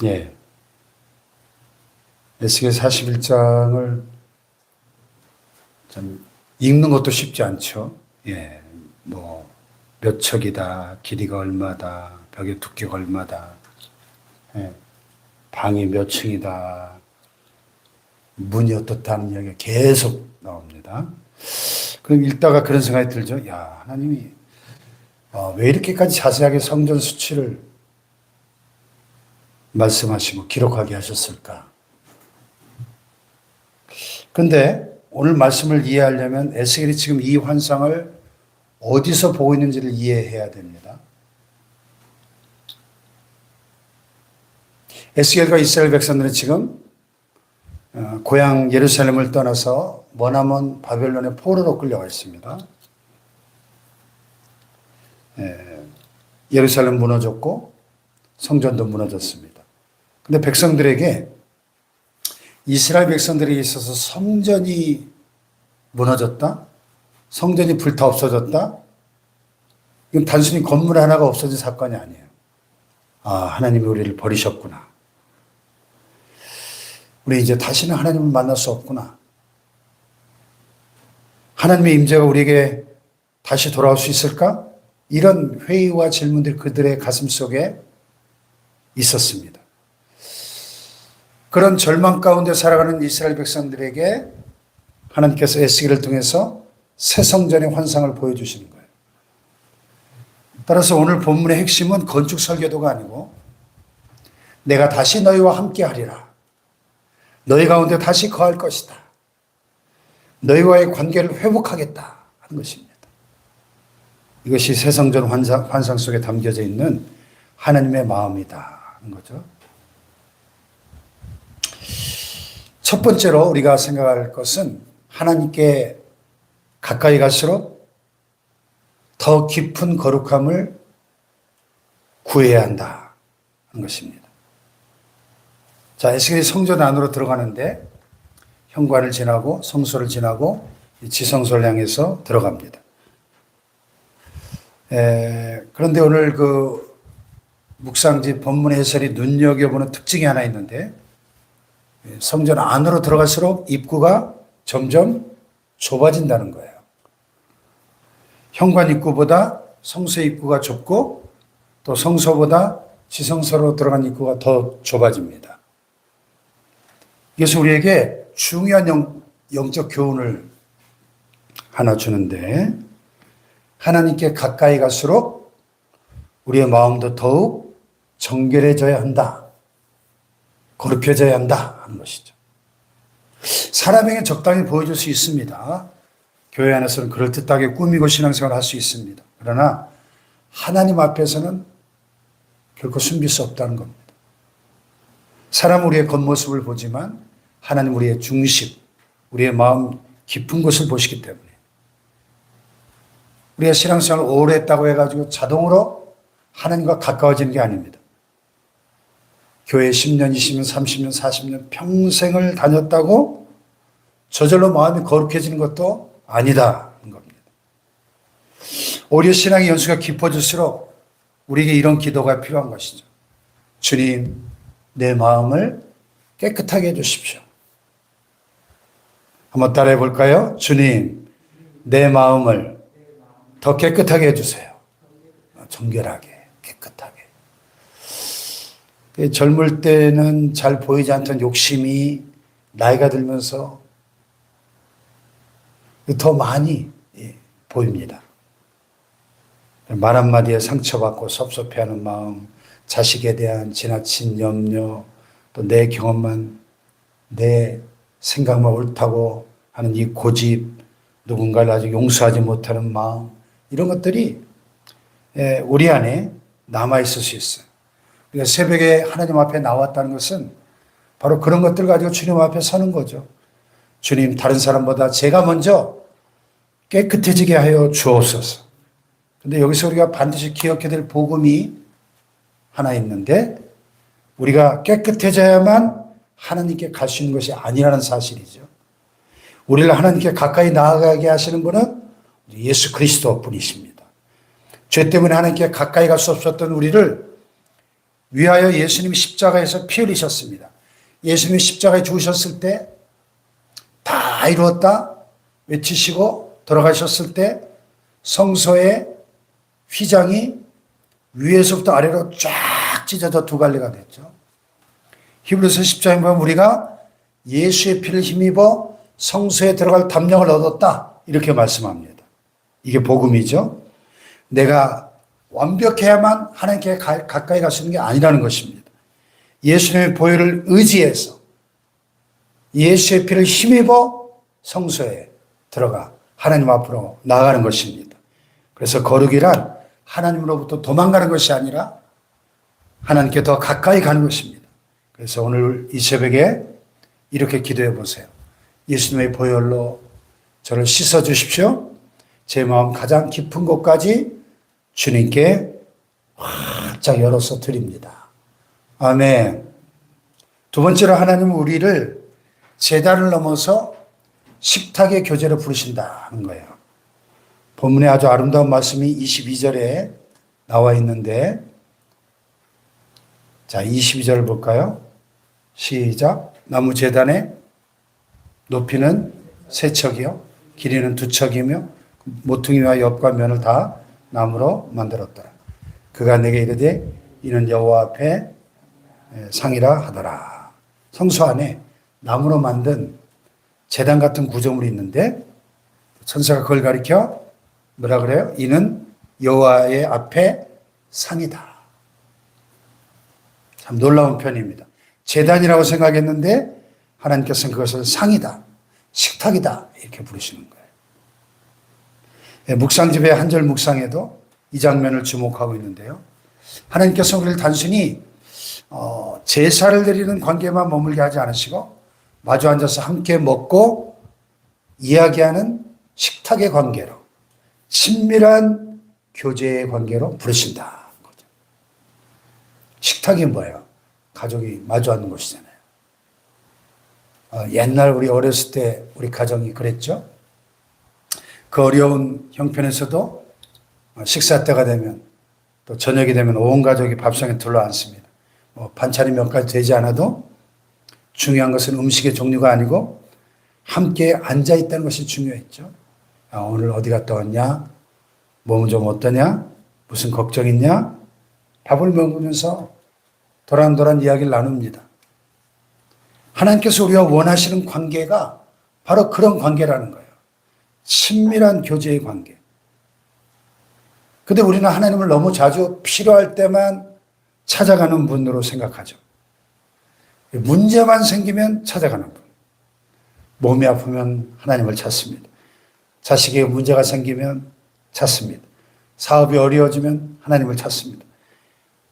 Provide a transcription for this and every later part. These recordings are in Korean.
예. 에스겔 41장을 참 읽는 것도 쉽지 않죠. 예. 뭐, 몇 척이다, 길이가 얼마다, 벽의 두께가 얼마다, 예. 방이 몇 층이다, 문이 어떻다는 이야기가 계속 나옵니다. 그럼 읽다가 그런 생각이 들죠. 야, 하나님이 왜 이렇게까지 자세하게 성전 수치를 말씀하시고 기록하게 하셨을까? 그런데 오늘 말씀을 이해하려면 에스겔이 지금 이 환상을 어디서 보고 있는지를 이해해야 됩니다. 에스겔과 이스라엘 백성들은 지금 고향 예루살렘을 떠나서 머나먼 바벨론의 포로로 끌려가 있습니다. 예루살렘 무너졌고 성전도 무너졌습니다. 근데 백성들에게 이스라엘 백성들에게 있어서 성전이 무너졌다? 성전이 불타 없어졌다? 이건 단순히 건물 하나가 없어진 사건이 아니에요. 아, 하나님이 우리를 버리셨구나. 우리 이제 다시는 하나님을 만날 수 없구나. 하나님의 임재가 우리에게 다시 돌아올 수 있을까? 이런 회의와 질문들이 그들의 가슴 속에 있었습니다. 그런 절망 가운데 살아가는 이스라엘 백성들에게 하나님께서 에스겔을 통해서 새 성전의 환상을 보여주시는 거예요. 따라서 오늘 본문의 핵심은 건축 설계도가 아니고 내가 다시 너희와 함께 하리라. 너희 가운데 다시 거할 것이다. 너희와의 관계를 회복하겠다 하는 것입니다. 이것이 새 성전 환상 속에 담겨져 있는 하나님의 마음이다 하는 거죠. 첫 번째로 우리가 생각할 것은 하나님께 가까이 갈수록 더 깊은 거룩함을 구해야 한다 하는 것입니다. 자, 에스겔이 성전 안으로 들어가는데 현관을 지나고 성소를 지나고 지성소를 향해서 들어갑니다. 그런데 오늘 그 묵상지 본문 해설이 눈여겨보는 특징이 하나 있는데 성전 안으로 들어갈수록 입구가 점점 좁아진다는 거예요. 현관 입구보다 성소 입구가 좁고 또 성소보다 지성소로 들어간 입구가 더 좁아집니다. 이것이 우리에게 중요한 영적 교훈을 하나 주는데 하나님께 가까이 갈수록 우리의 마음도 더욱 정결해져야 한다. 거룩해져야 한다 하는 것이죠. 사람에게 적당히 보여줄 수 있습니다. 교회 안에서는 그럴듯하게 꾸미고 신앙생활을 할 수 있습니다. 그러나 하나님 앞에서는 결코 숨길 수 없다는 겁니다. 사람은 우리의 겉모습을 보지만 하나님 우리의 중심, 우리의 마음 깊은 곳을 보시기 때문에 우리가 신앙생활을 오래 했다고 해가지고 자동으로 하나님과 가까워지는 게 아닙니다. 교회 10년, 20년, 30년, 40년 평생을 다녔다고 저절로 마음이 거룩해지는 것도 아니다는 겁니다. 오히려 신앙의 연수가 깊어질수록 우리에게 이런 기도가 필요한 것이죠. 주님, 내 마음을 깨끗하게 해주십시오. 한번 따라해 볼까요? 주님, 내 마음을 더 깨끗하게 해주세요. 정결하게, 깨끗하게. 젊을 때는 잘 보이지 않던 욕심이 나이가 들면서 더 많이 보입니다. 말 한마디에 상처받고 섭섭해하는 마음, 자식에 대한 지나친 염려, 또 내 경험만, 내 생각만 옳다고 하는 이 고집, 누군가를 아직 용서하지 못하는 마음, 이런 것들이 우리 안에 남아있을 수 있어요. 그러니까 새벽에 하나님 앞에 나왔다는 것은 바로 그런 것들 가지고 주님 앞에 서는 거죠. 주님, 다른 사람보다 제가 먼저 깨끗해지게 하여 주옵소서. 근데 여기서 우리가 반드시 기억해야 될 복음이 하나 있는데 우리가 깨끗해져야만 하나님께 갈 수 있는 것이 아니라는 사실이죠. 우리를 하나님께 가까이 나아가게 하시는 분은 예수 그리스도 뿐이십니다. 죄 때문에 하나님께 가까이 갈 수 없었던 우리를 위하여 예수님이 십자가에서 피 흘리셨습니다. 예수님이 십자가에 죽으셨을 때 다 이루었다 외치시고 돌아가셨을 때 성소의 휘장이 위에서부터 아래로 쫙 찢어져 두 갈래가 됐죠. 히브리서 10장에 보면 우리가 예수의 피를 힘입어 성소에 들어갈 담력을 얻었다 이렇게 말씀합니다. 이게 복음이죠. 내가 완벽해야만 하나님께 가까이 갈 수 있는 게 아니라는 것입니다. 예수님의 보혈을 의지해서 예수의 피를 힘입어 성소에 들어가 하나님 앞으로 나아가는 것입니다. 그래서 거룩이란 하나님으로부터 도망가는 것이 아니라 하나님께 더 가까이 가는 것입니다. 그래서 오늘 이 새벽에 이렇게 기도해 보세요. 예수님의 보혈로 저를 씻어 주십시오. 제 마음 가장 깊은 곳까지 주님께 활짝 열어서 드립니다. 아멘. 두 번째로 하나님은 우리를 제단을 넘어서 식탁의 교제로 부르신다는 거예요. 본문에 아주 아름다운 말씀이 22절에 나와 있는데, 자, 22절을 볼까요? 시작. 나무 제단의 높이는 3척이요 길이는 2척이며 모퉁이와 옆과 면을 다 나무로 만들었더라. 그가 내게 이르되 이는 여호와 앞에 상이라 하더라. 성소 안에 나무로 만든 제단 같은 구조물이 있는데 천사가 그걸 가리켜 뭐라 그래요? 이는 여호와의 앞에 상이다. 참 놀라운 편입니다. 제단이라고 생각했는데 하나님께서는 그것을 상이다, 식탁이다 이렇게 부르시는 거예요. 묵상집의 한 절 묵상에도 이 장면을 주목하고 있는데요. 하나님께서 우리를 단순히 제사를 드리는 관계만 머물게 하지 않으시고 마주 앉아서 함께 먹고 이야기하는 식탁의 관계로, 친밀한 교제의 관계로 부르신다. 식탁이 뭐예요? 가족이 마주 앉는 곳이잖아요. 옛날 우리 어렸을 때 우리 가정이 그랬죠. 그 어려운 형편에서도 식사 때가 되면 또 저녁이 되면 온 가족이 밥상에 둘러앉습니다. 반찬이 몇 가지 되지 않아도 중요한 것은 음식의 종류가 아니고 함께 앉아있다는 것이 중요했죠. 오늘 어디 갔다 왔냐? 몸은 좀 어떠냐? 무슨 걱정 있냐? 밥을 먹으면서 도란도란 이야기를 나눕니다. 하나님께서 우리가 원하시는 관계가 바로 그런 관계라는 거예요. 친밀한 교제의 관계. 근데 우리는 하나님을 너무 자주 필요할 때만 찾아가는 분으로 생각하죠. 문제만 생기면 찾아가는 분. 몸이 아프면 하나님을 찾습니다. 자식에게 문제가 생기면 찾습니다. 사업이 어려워지면 하나님을 찾습니다.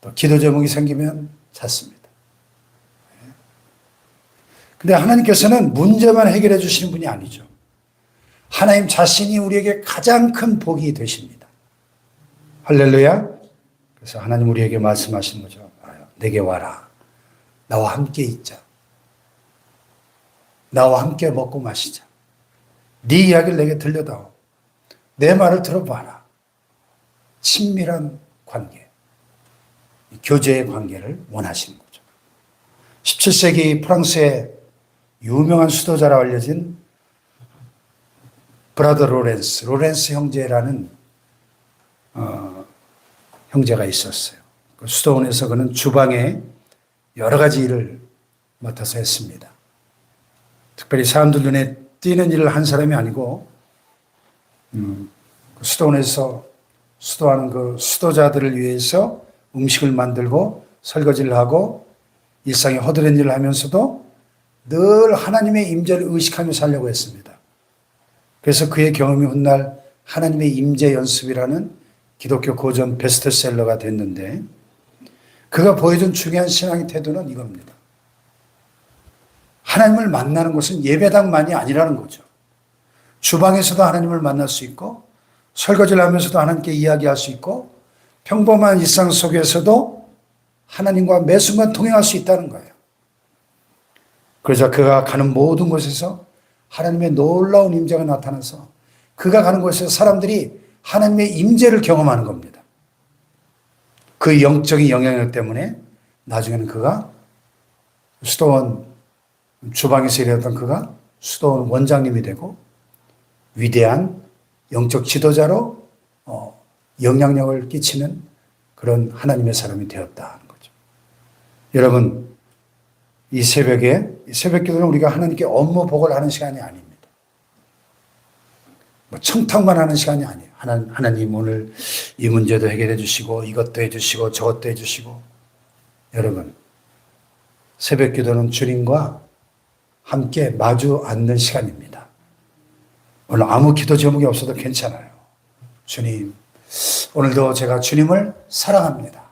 또 기도 제목이 생기면 찾습니다. 근데 하나님께서는 문제만 해결해 주시는 분이 아니죠. 하나님 자신이 우리에게 가장 큰 복이 되십니다. 할렐루야. 그래서 하나님 우리에게 말씀하시는 거죠. 내게 와라. 나와 함께 있자. 나와 함께 먹고 마시자. 네 이야기를 내게 들려다오. 내 말을 들어봐라. 친밀한 관계, 교제의 관계를 원하시는 거죠. 17세기 프랑스의 유명한 수도자라 알려진 브라더 로렌스 형제라는 형제가 있었어요. 그 수도원에서 그는 주방에 여러 가지 일을 맡아서 했습니다. 특별히 사람들 눈에 띄는 일을 한 사람이 아니고 수도원에서 수도하는 그 수도자들을 위해서 음식을 만들고 설거지를 하고 일상에 허드렛 일을 하면서도 늘 하나님의 임재를 의식하며 살려고 했습니다. 그래서 그의 경험이 훗날 하나님의 임재 연습이라는 기독교 고전 베스트셀러가 됐는데 그가 보여준 중요한 신앙의 태도는 이겁니다. 하나님을 만나는 것은 예배당만이 아니라는 거죠. 주방에서도 하나님을 만날 수 있고 설거지를 하면서도 하나님께 이야기할 수 있고 평범한 일상 속에서도 하나님과 매 순간 통행할 수 있다는 거예요. 그래서 그가 가는 모든 곳에서 하나님의 놀라운 임재가 나타나서 그가 가는 곳에서 사람들이 하나님의 임재를 경험하는 겁니다. 그 영적인 영향력 때문에 나중에는 그가 수도원 주방에서 일했던 그가 수도원 원장님이 되고 위대한 영적 지도자로 영향력을 끼치는 그런 하나님의 사람이 되었다는 거죠. 여러분, 이 새벽에, 새벽 기도는 우리가 하나님께 업무 보고를 하는 시간이 아닙니다. 뭐 청탁만 하는 시간이 아니에요. 하나님 오늘 이 문제도 해결해 주시고 이것도 해 주시고 저것도 해 주시고. 여러분, 새벽 기도는 주님과 함께 마주 앉는 시간입니다. 오늘 아무 기도 제목이 없어도 괜찮아요. 주님, 오늘도 제가 주님을 사랑합니다.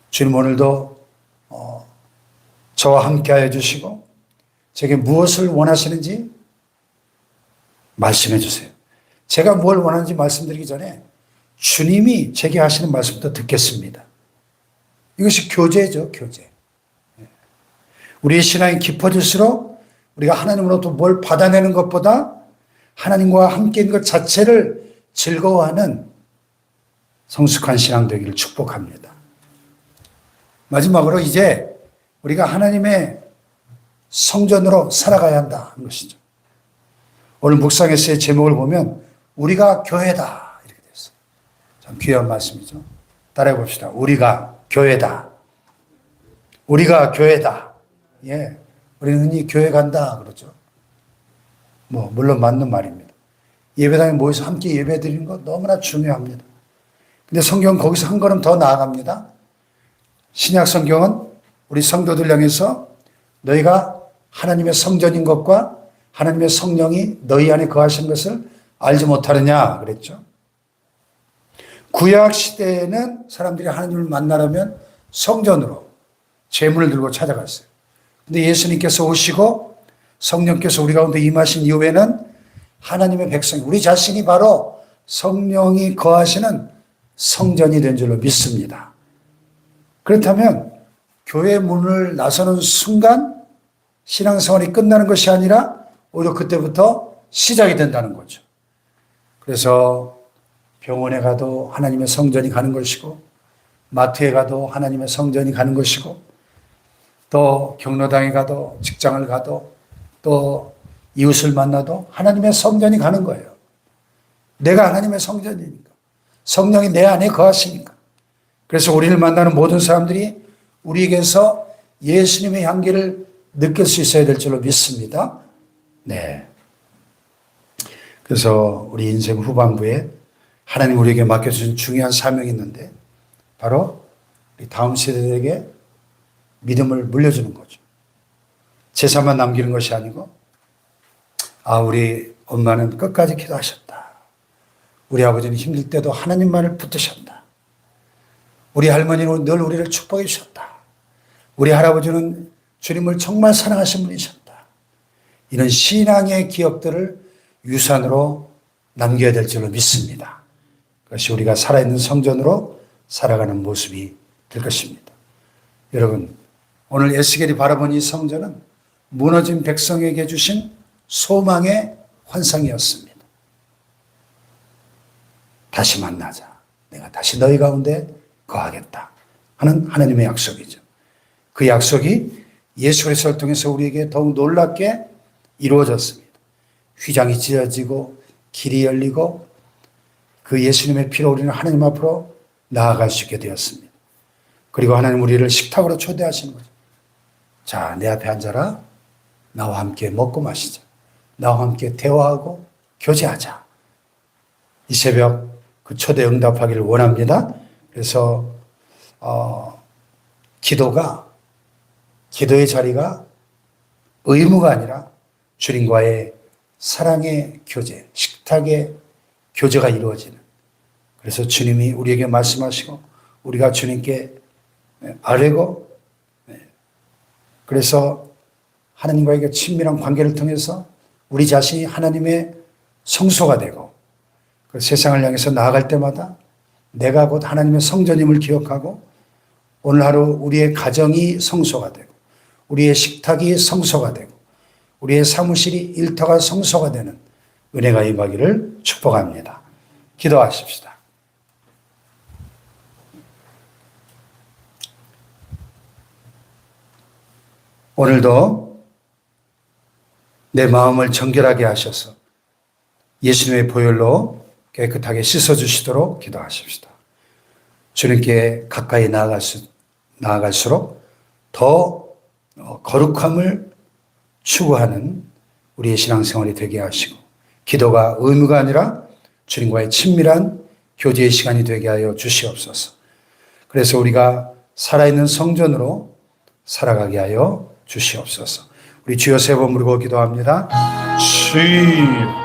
주님 오늘도 저와 함께 하여 주시고 제게 무엇을 원하시는지 말씀해 주세요. 제가 뭘 원하는지 말씀드리기 전에 주님이 제게 하시는 말씀부터 듣겠습니다. 이것이 교제죠, 교제. 우리의 신앙이 깊어질수록 우리가 하나님으로부터 뭘 받아내는 것보다 하나님과 함께 있는 것 자체를 즐거워하는 성숙한 신앙 되기를 축복합니다. 마지막으로 이제 우리가 하나님의 성전으로 살아가야 한다는 것이죠. 오늘 묵상에서의 제목을 보면 우리가 교회다 이렇게 됐어요. 참 귀한 말씀이죠. 따라해 봅시다. 우리가 교회다. 우리가 교회다. 예, 우리는 흔히 교회 간다 그러죠. 물론 맞는 말입니다. 예배당에 모여서 함께 예배 드리는 것 너무나 중요합니다. 근데 성경은 거기서 한 걸음 더 나아갑니다. 신약 성경은 우리 성도들 향해서 너희가 하나님의 성전인 것과 하나님의 성령이 너희 안에 거하시는 것을 알지 못하느냐 그랬죠. 구약 시대에는 사람들이 하나님을 만나려면 성전으로 제물을 들고 찾아갔어요. 근데 예수님께서 오시고 성령께서 우리 가운데 임하신 이후에는 하나님의 백성, 우리 자신이 바로 성령이 거하시는 성전이 된 줄로 믿습니다. 그렇다면 교회 문을 나서는 순간 신앙생활이 끝나는 것이 아니라 오히려 그때부터 시작이 된다는 거죠. 그래서 병원에 가도 하나님의 성전이 가는 것이고 마트에 가도 하나님의 성전이 가는 것이고 또 경로당에 가도 직장을 가도 또 이웃을 만나도 하나님의 성전이 가는 거예요. 내가 하나님의 성전이니까. 성령이 내 안에 거하시니까. 그래서 우리를 만나는 모든 사람들이 우리에게서 예수님의 향기를 느낄 수 있어야 될 줄로 믿습니다. 네. 그래서 우리 인생 후반부에 하나님 우리에게 맡겨주신 중요한 사명이 있는데 바로 우리 다음 세대에게 믿음을 물려주는 거죠. 제사만 남기는 것이 아니고 우리 엄마는 끝까지 기도하셨다. 우리 아버지는 힘들 때도 하나님만을 붙드셨다. 우리 할머니는 늘 우리를 축복해 주셨다. 우리 할아버지는 주님을 정말 사랑하신 분이셨다. 이런 신앙의 기억들을 유산으로 남겨야 될 줄로 믿습니다. 그것이 우리가 살아있는 성전으로 살아가는 모습이 될 것입니다. 여러분, 오늘 에스겔이 바라본 이 성전은 무너진 백성에게 주신 소망의 환상이었습니다. 다시 만나자. 내가 다시 너희 가운데 거하겠다 하는 하나님의 약속이죠. 그 약속이 예수 그리스도를 통해서 우리에게 더욱 놀랍게 이루어졌습니다. 휘장이 찢어지고 길이 열리고 그 예수님의 피로 우리는 하나님 앞으로 나아갈 수 있게 되었습니다. 그리고 하나님 우리를 식탁으로 초대하시는 거죠. 자, 내 앞에 앉아라. 나와 함께 먹고 마시자. 나와 함께 대화하고 교제하자. 이 새벽 그 초대 응답하기를 원합니다. 그래서 기도의 자리가 의무가 아니라 주님과의 사랑의 교제, 식탁의 교제가 이루어지는. 그래서 주님이 우리에게 말씀하시고 우리가 주님께 아뢰고 그래서 하나님과의 친밀한 관계를 통해서 우리 자신이 하나님의 성소가 되고 그 세상을 향해서 나아갈 때마다 내가 곧 하나님의 성전임을 기억하고 오늘 하루 우리의 가정이 성소가 되고 우리의 식탁이 성소가 되고 우리의 사무실이 일터가 성소가 되는 은혜가 임하기를 축복합니다. 기도하십시다. 오늘도 내 마음을 정결하게 하셔서 예수님의 보혈로 깨끗하게 씻어주시도록 기도하십시다. 주님께 가까이 나아갈수록 더 거룩함을 추구하는 우리의 신앙생활이 되게 하시고, 기도가 의무가 아니라 주님과의 친밀한 교제의 시간이 되게 하여 주시옵소서. 그래서 우리가 살아있는 성전으로 살아가게 하여 주시옵소서. 우리 주여 세 번 부르고 기도합니다. 주여